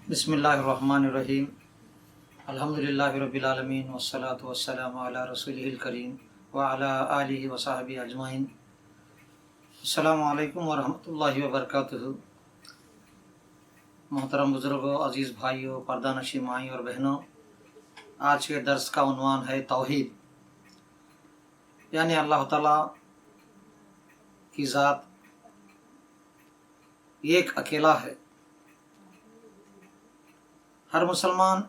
بسم اللہ الرحمن الرحیم الحمدللہ رب العالمین والصلاة والسلام علی رسولہ الکریم وعلی آلہ وصحبہ اجمعین۔ السلام علیکم ورحمۃ اللہ وبرکاتہ۔ محترم بزرگوں، عزیز بھائیوں، پردہ نشین مائیں اور بہنوں، آج کے درس کا عنوان ہے توحید، یعنی اللہ تعالیٰ کی ذات ایک اکیلا ہے۔ ہر مسلمان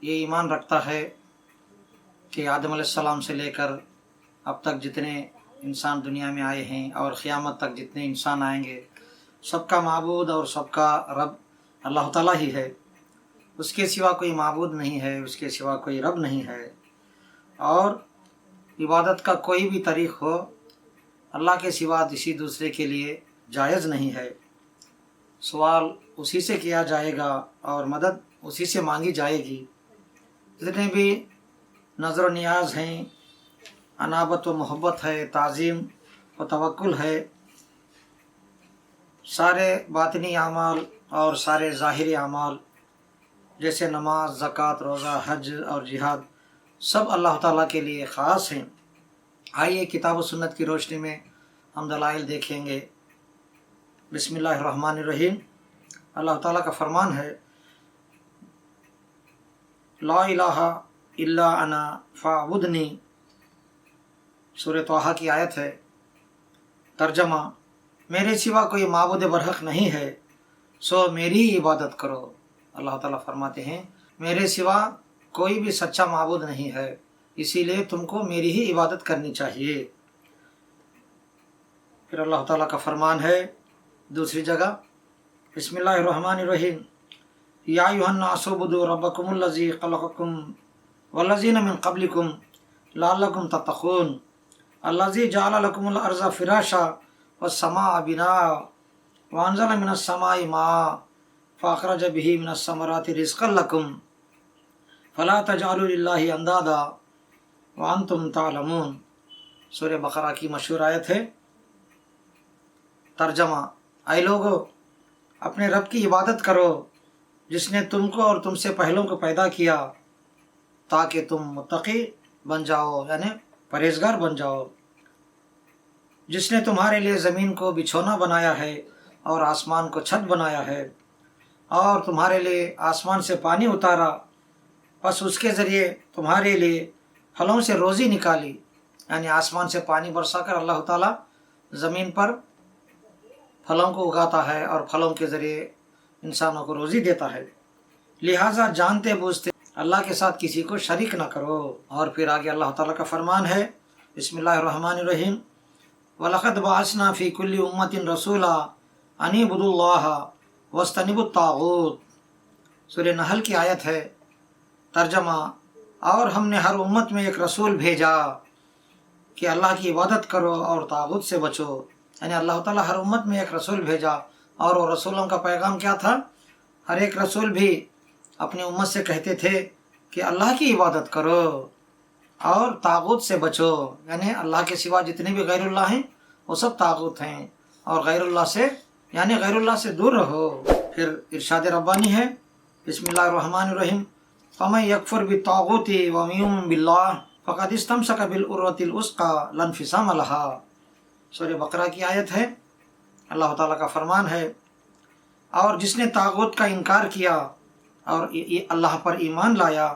یہ ایمان رکھتا ہے کہ آدم علیہ السلام سے لے کر اب تک جتنے انسان دنیا میں آئے ہیں اور قیامت تک جتنے انسان آئیں گے، سب کا معبود اور سب کا رب اللہ تعالیٰ ہی ہے۔ اس کے سوا کوئی معبود نہیں ہے، اس کے سوا کوئی رب نہیں ہے، اور عبادت کا کوئی بھی طریق ہو اللہ کے سوا کسی دوسرے کے لیے جائز نہیں ہے۔ سوال اسی سے کیا جائے گا اور مدد اسی سے مانگی جائے گی۔ جتنے بھی نظر و نیاز ہیں، انابت و محبت ہے، تعظیم و توکل ہے، سارے باطنی اعمال اور سارے ظاہری اعمال جیسے نماز، زکوٰۃ، روزہ، حج اور جہاد، سب اللہ تعالیٰ کے لیے خاص ہیں۔ آئیے کتاب و سنت کی روشنی میں ہم دلائل دیکھیں گے۔ بسم اللہ الرحمن الرحیم۔ اللہ تعالیٰ کا فرمان ہے، لا الہ الا انا فاعبدنی، سورہ طٰہٰ کی آیت ہے۔ ترجمہ: میرے سوا کوئی معبود برحق نہیں ہے، سو میری ہی عبادت کرو۔ اللہ تعالیٰ فرماتے ہیں میرے سوا کوئی بھی سچا معبود نہیں ہے، اسی لیے تم کو میری ہی عبادت کرنی چاہیے۔ پھر اللہ تعالیٰ کا فرمان ہے دوسری جگہ، بسم اللہ الرحمن الرحیم، یا ایھا الناس اعبدوا ربکم الذی خلقکم والذین من قبلکم لعلکم تتقون الذی جعل لکم الارض فراشا والسماء بناء وانزل من السماء ماء فاخرج به من الثمرات رزقا لکم فلا تجعلوا للہ اندادا وانتم تعلمون، سورہ بقرہ کی مشہور آیت ہے۔ ترجمہ: اے لوگو، اپنے رب کی عبادت کرو جس نے تم کو اور تم سے پہلوں کو پیدا کیا تاکہ تم متقی بن جاؤ، یعنی پرہیزگار بن جاؤ۔ جس نے تمہارے لیے زمین کو بچھونا بنایا ہے اور آسمان کو چھت بنایا ہے، اور تمہارے لیے آسمان سے پانی اتارا، بس اس کے ذریعے تمہارے لیے پھلوں سے روزی نکالی، یعنی آسمان سے پانی برسا کر اللہ تعالیٰ زمین پر پھلوں کو اگاتا ہے اور پھلوں کے ذریعے انسانوں کو روزی دیتا ہے۔ لہٰذا جانتے بوجھتے اللہ کے ساتھ کسی کو شریک نہ کرو۔ اور پھر آگے اللہ تعالیٰ کا فرمان ہے، بسم اللہ الرحمن الرحیم، وَلَقَدْ بَعَثْنَا فِي كُلِّ أُمَّةٍ رَسُولًا أَنِ اعْبُدُوا اللَّهَ وَاجْتَنِبُوا الطَّاغُوتَ، سورہ نحل کی آیت ہے۔ ترجمہ: اور ہم نے ہر امت میں ایک رسول بھیجا کہ اللہ کی عبادت کرو اور طاغوت سے بچو، یعنی اللہ تعالیٰ ہر امت میں ایک رسول بھیجا، اور وہ رسولوں کا پیغام کیا تھا؟ ہر ایک رسول بھی اپنی امت سے کہتے تھے کہ اللہ کی عبادت کرو اور طاغوت سے بچو، یعنی اللہ کے سوا جتنے بھی غیر اللہ ہیں وہ سب طاغوت ہیں، اور غیر اللہ سے یعنی غیر اللہ سے دور رہو۔ پھر ارشاد ربانی ہے، بسم اللہ الرحمن الرحیم، فَمَن يَكْفُرْ بِالطَّاغُوتِ وَيُؤْمِن بِاللَّهِ فَقَدِ اسْتَمْسَكَ بِالْعُرْوَةِ الْوُثْقَىٰ لَا انفِصَامَ لَهَا، سورہ بقرہ کی آیت ہے۔ اللہ تعالیٰ کا فرمان ہے، اور جس نے طاغوت کا انکار کیا اور اللہ پر ایمان لایا،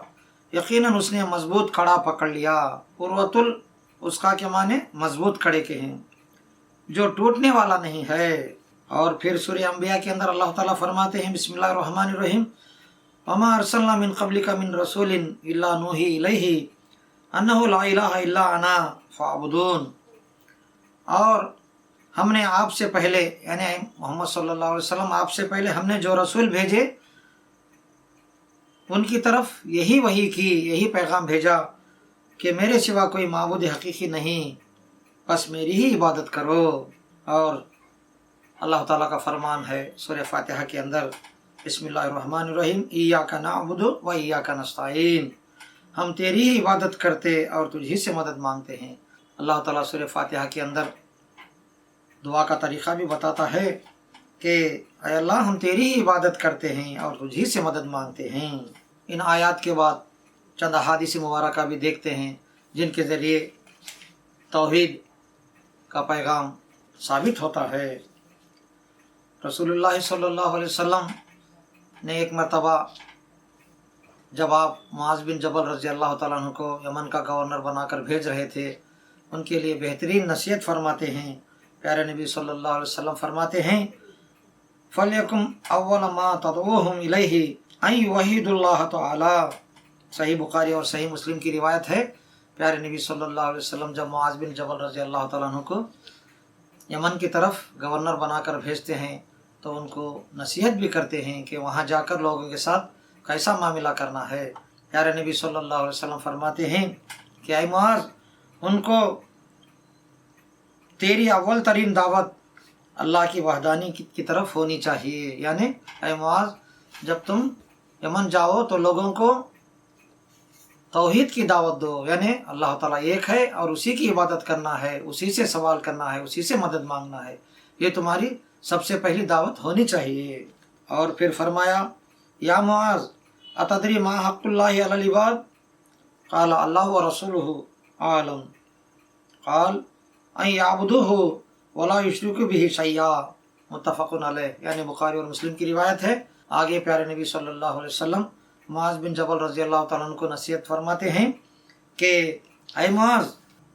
یقیناً اس نے مضبوط کڑا پکڑ لیا۔ عروۃ اس کا کیا معنی؟ مضبوط کڑے کے ہیں، جو ٹوٹنے والا نہیں ہے۔ اور پھر سورہ انبیاء کے اندر اللہ تعالیٰ فرماتے ہیں، بسم اللہ الرحمن الرحیم، وَمَا أَرْسَلْنَا مِن قَبْلِكَ مِن رَسُولٍ إِلَّا نُوحِي إِلَيْهِ أَنَّهُ لَا إِلَٰهَ إِلَّا أَنَا فَاعْبُدُونِ، اور ہم نے آپ سے پہلے یعنی محمد صلی اللہ علیہ وسلم آپ سے پہلے ہم نے جو رسول بھیجے ان کی طرف یہی وحی کی، یہی پیغام بھیجا کہ میرے سوا کوئی معبود حقیقی نہیں، بس میری ہی عبادت کرو۔ اور اللہ تعالیٰ کا فرمان ہے سورہ فاتحہ کے اندر، بسم اللہ الرحمن الرحیم، ایاک نعبد و ایاک نستعین، ہم تیری ہی عبادت کرتے اور تجھ ہی سے مدد مانگتے ہیں۔ اللہ تعالیٰ سورہ فاتحہ کے اندر دعا کا طریقہ بھی بتاتا ہے، کہ اے اللہ ہم تیری ہی عبادت کرتے ہیں اور تجھی سے مدد مانگتے ہیں۔ ان آیات کے بعد چند احادیث مبارکہ بھی دیکھتے ہیں جن کے ذریعے توحید کا پیغام ثابت ہوتا ہے۔ رسول اللہ صلی اللہ علیہ وسلم نے ایک مرتبہ جب آپ معاذ بن جبل رضی اللہ تعالیٰ عنہ کو یمن کا گورنر بنا کر بھیج رہے تھے، ان کے لیے بہترین نصیحت فرماتے ہیں۔ پیارے نبی صلی اللہ علیہ وسلم فرماتے ہیں فَلْيَكُمْ أَوَّلَ مَا تَدْعُوهُمْ إِلَيْهِ أَن يُوَحِّدُوا اللَّهَ تَعَالَى۔ صحیح بخاری اور صحیح مسلم کی روایت ہے، پیارے نبی صلی اللہ علیہ وسلم جب معاذ بن جبل رضی اللہ تعالیٰ عنہ کو یمن کی طرف گورنر بنا کر بھیجتے ہیں تو ان کو نصیحت بھی کرتے ہیں کہ وہاں جا کر لوگوں کے ساتھ کیسا معاملہ کرنا ہے۔ پیارے نبی صلی اللہ علیہ وسلم فرماتے ہیں کہ اے معاذ، ان کو تیری اول ترین دعوت اللہ کی وحدانی کی طرف ہونی چاہیے، یعنی اے معاذ جب تم یمن جاؤ تو لوگوں کو توحید کی دعوت دو، یعنی اللہ تعالیٰ ایک ہے اور اسی کی عبادت کرنا ہے، اسی سے سوال کرنا ہے، اسی سے مدد مانگنا ہے، یہ تمہاری سب سے پہلی دعوت ہونی چاہیے۔ اور پھر فرمایا یا معاذ اتدری ما حق اللہ علی العباد؟ قال اللہ ورسولہ عالم، قال ان یعبدوہ ولا یشرکوا بہ شیئا، متفق علیہ، یعنی بخاری اور مسلم کی روایت ہے۔ آگے پیارے نبی صلی اللہ علیہ وسلم معاذ بن جبل رضی اللہ تعالیٰ عنہ کو نصیحت فرماتے ہیں کہ اے معاذ،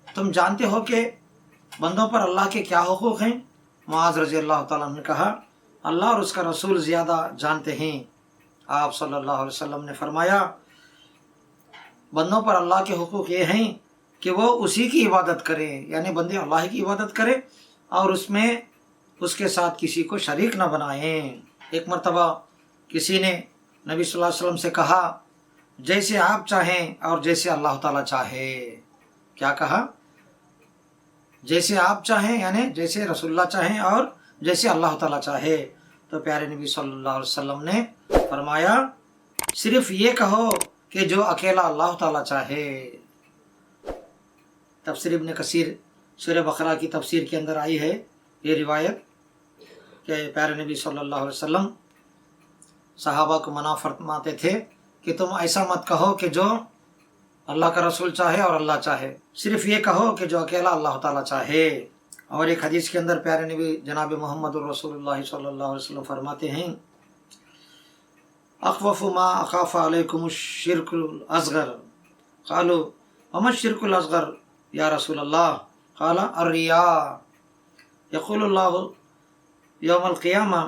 تم جانتے ہو کہ بندوں پر اللہ کے کیا حقوق ہیں؟ معاذ رضی اللہ تعالیٰ عنہ نے کہا اللہ اور اس کا رسول زیادہ جانتے ہیں۔ آپ صلی اللہ علیہ وسلم نے فرمایا بندوں پر اللہ کے حقوق یہ ہیں کہ وہ اسی کی عبادت کریں، یعنی بندے اللہ کی عبادت کریں اور اس میں اس کے ساتھ کسی کو شریک نہ بنائیں۔ ایک مرتبہ کسی نے نبی صلی اللہ علیہ وسلم سے کہا جیسے آپ چاہیں اور جیسے اللہ تعالیٰ چاہے۔ کیا کہا؟ جیسے آپ چاہیں، یعنی جیسے رسول اللہ چاہیں اور جیسے اللہ تعالیٰ چاہے۔ تو پیارے نبی صلی اللہ علیہ وسلم نے فرمایا صرف یہ کہو کہ جو اکیلا اللہ تعالیٰ چاہے۔ تفسیر ابن کثیر سورہ بقرہ کی تفسیر کے اندر آئی ہے یہ روایت کہ پیارے نبی صلی اللہ علیہ وسلم صحابہ کو منع فرماتے تھے کہ تم ایسا مت کہو کہ جو اللہ کا رسول چاہے اور اللہ چاہے، صرف یہ کہو کہ جو اکیلا اللہ تعالیٰ چاہے۔ اور ایک حدیث کے اندر پیارے نبی جناب محمد الرسول اللہ صلی اللہ علیہ وسلم فرماتے ہیں اخوف ما اخاف علیکم الشرک الاصغر، قالوا وما الشرک الاصغر یا رسول اللہ؟ قال الرياء، یقول اللہ یوم القیامہ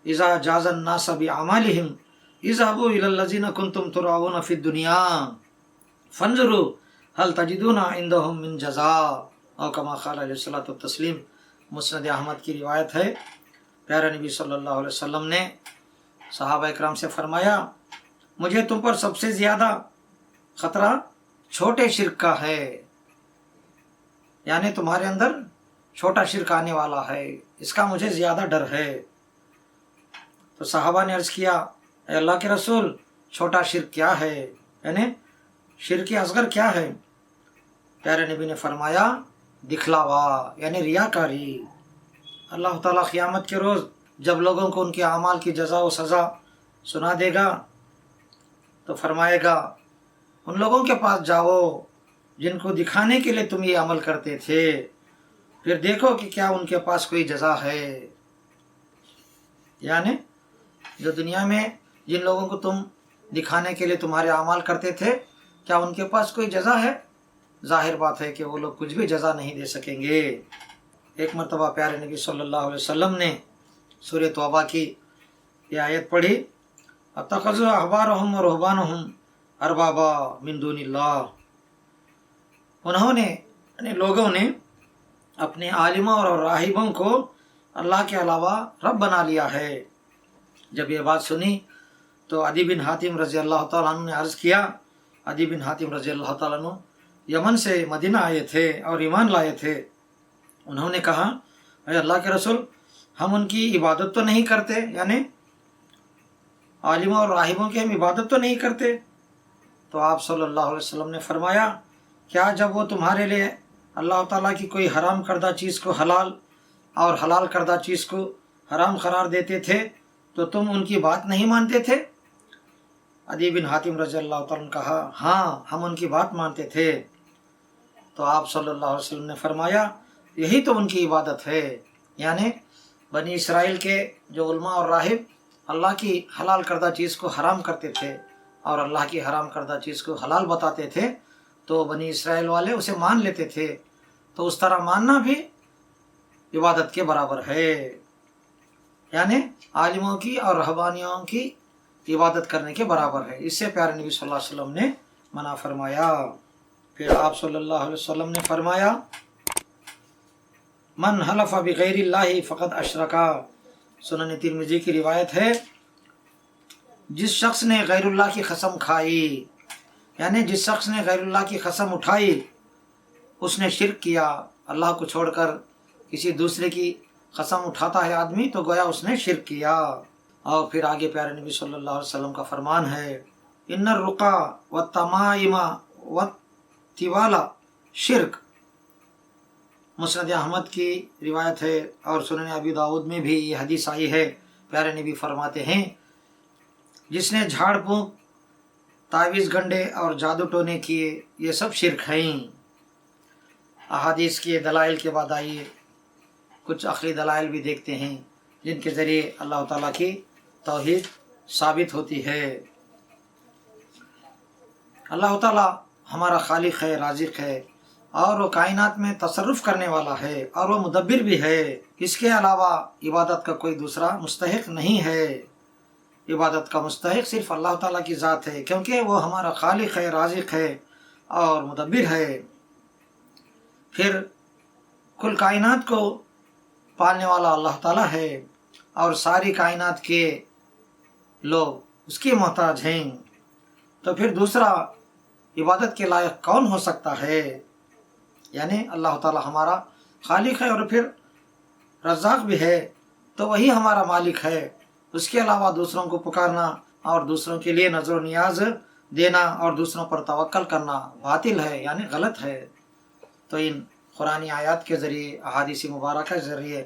اذا جاز الناس باعمالهم اذهبوا الى الذين كنتم تراؤون في الدنيا فانظروا هل تجدون عندهم من جزاء، او کما قال علیہ الصلوۃ والتسلیم۔ مسند احمد کی روایت ہے، پیارے نبی صلی اللہ علیہ وسلم نے صحابہ اکرام سے فرمایا مجھے تم پر سب سے زیادہ خطرہ چھوٹے شرک کا ہے، یعنی تمہارے اندر چھوٹا شرک آنے والا ہے، اس کا مجھے زیادہ ڈر ہے۔ تو صحابہ نے عرض کیا اے اللہ کے رسول چھوٹا شرک کیا ہے، یعنی شرک اصغر کیا ہے؟ پیارے نبی نے فرمایا دکھلاوا، یعنی ریاکاری۔ اللہ تعالیٰ قیامت کے روز جب لوگوں کو ان کے اعمال کی جزا و سزا سنا دے گا تو فرمائے گا ان لوگوں کے پاس جاؤ جن کو دکھانے کے لیے تم یہ عمل کرتے تھے، پھر دیکھو کہ کیا ان کے پاس کوئی جزا ہے۔ یعنی جو دنیا میں جن لوگوں کو تم دکھانے کے لیے تمہارے اعمال کرتے تھے کیا ان کے پاس کوئی جزا ہے؟ ظاہر بات ہے کہ وہ لوگ کچھ بھی جزا نہیں دے سکیں گے۔ ایک مرتبہ پیارے نبی صلی اللہ علیہ وسلم نے سورہ توبہ کی یہ آیت پڑھی اتخذوا احبارهم ورهبانهم اربابا من دون اللہ، انہوں نے یعنی لوگوں نے اپنے عالموں اور راہبوں کو اللہ کے علاوہ رب بنا لیا ہے۔ جب یہ بات سنی تو عدی بن حاتم رضی اللہ تعالیٰ عنہ نے عرض کیا، عدی بن حاتم رضی اللہ تعالیٰ عنہ یمن سے مدینہ آئے تھے اور ایمان لائے تھے۔ انہوں نے کہا اے اللہ کے رسول ہم ان کی عبادت تو نہیں کرتے، یعنی عالموں اور راہبوں کی ہم عبادت تو نہیں کرتے۔ تو آپ صلی اللہ علیہ وسلم نے فرمایا کیا جب وہ تمہارے لیے اللہ تعالیٰ کی کوئی حرام کردہ چیز کو حلال اور حلال کردہ چیز کو حرام قرار دیتے تھے تو تم ان کی بات نہیں مانتے تھے؟ عدی بن حاتم رضی اللہ تعالیٰ نے کہا ہاں ہم ان کی بات مانتے تھے۔ تو آپ صلی اللہ علیہ وسلم نے فرمایا یہی تو ان کی عبادت ہے، یعنی بنی اسرائیل کے جو علماء اور راہب اللہ کی حلال کردہ چیز کو حرام کرتے تھے اور اللہ کی حرام کردہ چیز کو حلال بتاتے تھے تو بنی اسرائیل والے اسے مان لیتے تھے، تو اس طرح ماننا بھی عبادت کے برابر ہے، یعنی عالموں کی اور رہبانیوں کی عبادت کرنے کے برابر ہے۔ اس سے پیارے نبی صلی اللہ علیہ وسلم نے منع فرمایا۔ پھر آپ صلی اللہ علیہ وسلم نے فرمایا من حلف بغیر اللہ فقد اشرکا، سنن ترمذی کی روایت ہے، جس شخص نے غیر اللہ کی قسم کھائی، یعنی جس شخص نے غیر اللہ کی قسم اٹھائی اس نے شرک کیا۔ اللہ کو چھوڑ کر کسی دوسرے کی قسم اٹھاتا ہے آدمی تو گویا اس نے شرک کیا۔ اور پھر آگے پیارے نبی صلی اللہ علیہ وسلم کا فرمان ہے ان الرقا والتمائم والتوالا شرک، مسند احمد کی روایت ہے اور سنن ابی داؤد میں بھی یہ حدیث آئی ہے۔ پیارے نبی فرماتے ہیں جس نے جھاڑ پھونک، تعویذ گنڈے اور جادو ٹونے کیے یہ سب شرک ہیں۔ احادیث کے دلائل کے بعد آئیے کچھ عقلی دلائل بھی دیکھتے ہیں جن کے ذریعے اللہ تعالیٰ کی توحید ثابت ہوتی ہے۔ اللہ تعالیٰ ہمارا خالق ہے، رازق ہے اور وہ کائنات میں تصرف کرنے والا ہے اور وہ مدبر بھی ہے۔ اس کے علاوہ عبادت کا کوئی دوسرا مستحق نہیں ہے۔ عبادت کا مستحق صرف اللہ تعالیٰ کی ذات ہے، کیونکہ وہ ہمارا خالق ہے، رازق ہے اور مدبر ہے۔ پھر کل کائنات کو پالنے والا اللہ تعالیٰ ہے اور ساری کائنات کے لوگ اس کے محتاج ہیں، تو پھر دوسرا عبادت کے لائق کون ہو سکتا ہے؟ یعنی اللہ تعالیٰ ہمارا خالق ہے اور پھر رزاق بھی ہے، تو وہی ہمارا مالک ہے۔ اس کے علاوہ دوسروں کو پکارنا اور دوسروں کے لیے نظر و نیاز دینا اور دوسروں پر توکل کرنا باطل ہے، یعنی غلط ہے۔ تو ان قرآنی آیات کے ذریعے، احادیث مبارکہ کے ذریعے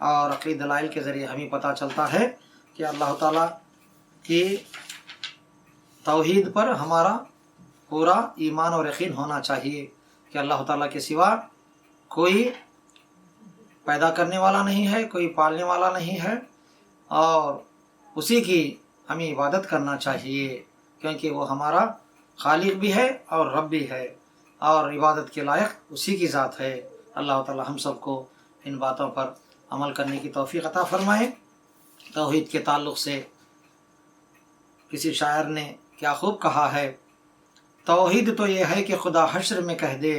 اور عقلی دلائل کے ذریعے ہمیں پتہ چلتا ہے کہ اللہ تعالیٰ کی توحید پر ہمارا پورا ایمان اور یقین ہونا چاہیے کہ اللہ تعالیٰ کے سوا کوئی پیدا کرنے والا نہیں ہے، کوئی پالنے والا نہیں ہے، اور اسی کی ہمیں عبادت کرنا چاہیے کیونکہ وہ ہمارا خالق بھی ہے اور رب بھی ہے اور عبادت کے لائق اسی کی ذات ہے۔ اللہ تعالیٰ ہم سب کو ان باتوں پر عمل کرنے کی توفیق عطا فرمائے۔ توحید کے تعلق سے کسی شاعر نے کیا خوب کہا ہے، توحید تو یہ ہے کہ خدا حشر میں کہہ دے،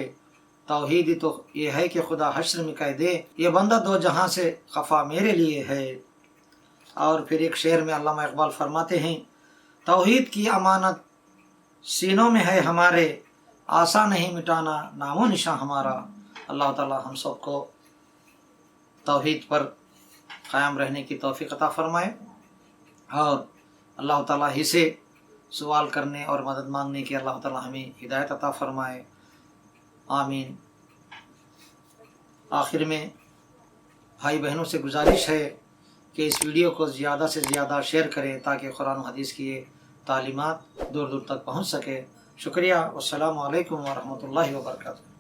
توحید تو یہ ہے کہ خدا حشر میں کہہ دے یہ بندہ دو جہاں سے خفا میرے لیے ہے۔ اور پھر ایک شعر میں علامہ اقبال فرماتے ہیں توحید کی امانت سینوں میں ہے ہمارے، آسان نہیں مٹانا نام و نشاں ہمارا۔ اللہ تعالیٰ ہم سب کو توحید پر قائم رہنے کی توفیق عطا فرمائے اور اللہ تعالیٰ ہی سے سوال کرنے اور مدد مانگنے کی اللہ تعالیٰ ہمیں ہدایت عطا فرمائے، آمین۔ آخر میں بھائی بہنوں سے گزارش ہے کہ اس ویڈیو کو زیادہ سے زیادہ شیئر کریں تاکہ قرآن و حدیث کی یہ تعلیمات دور دور تک پہنچ سکے۔ شکریہ، والسلام علیکم ورحمۃ اللہ وبرکاتہ۔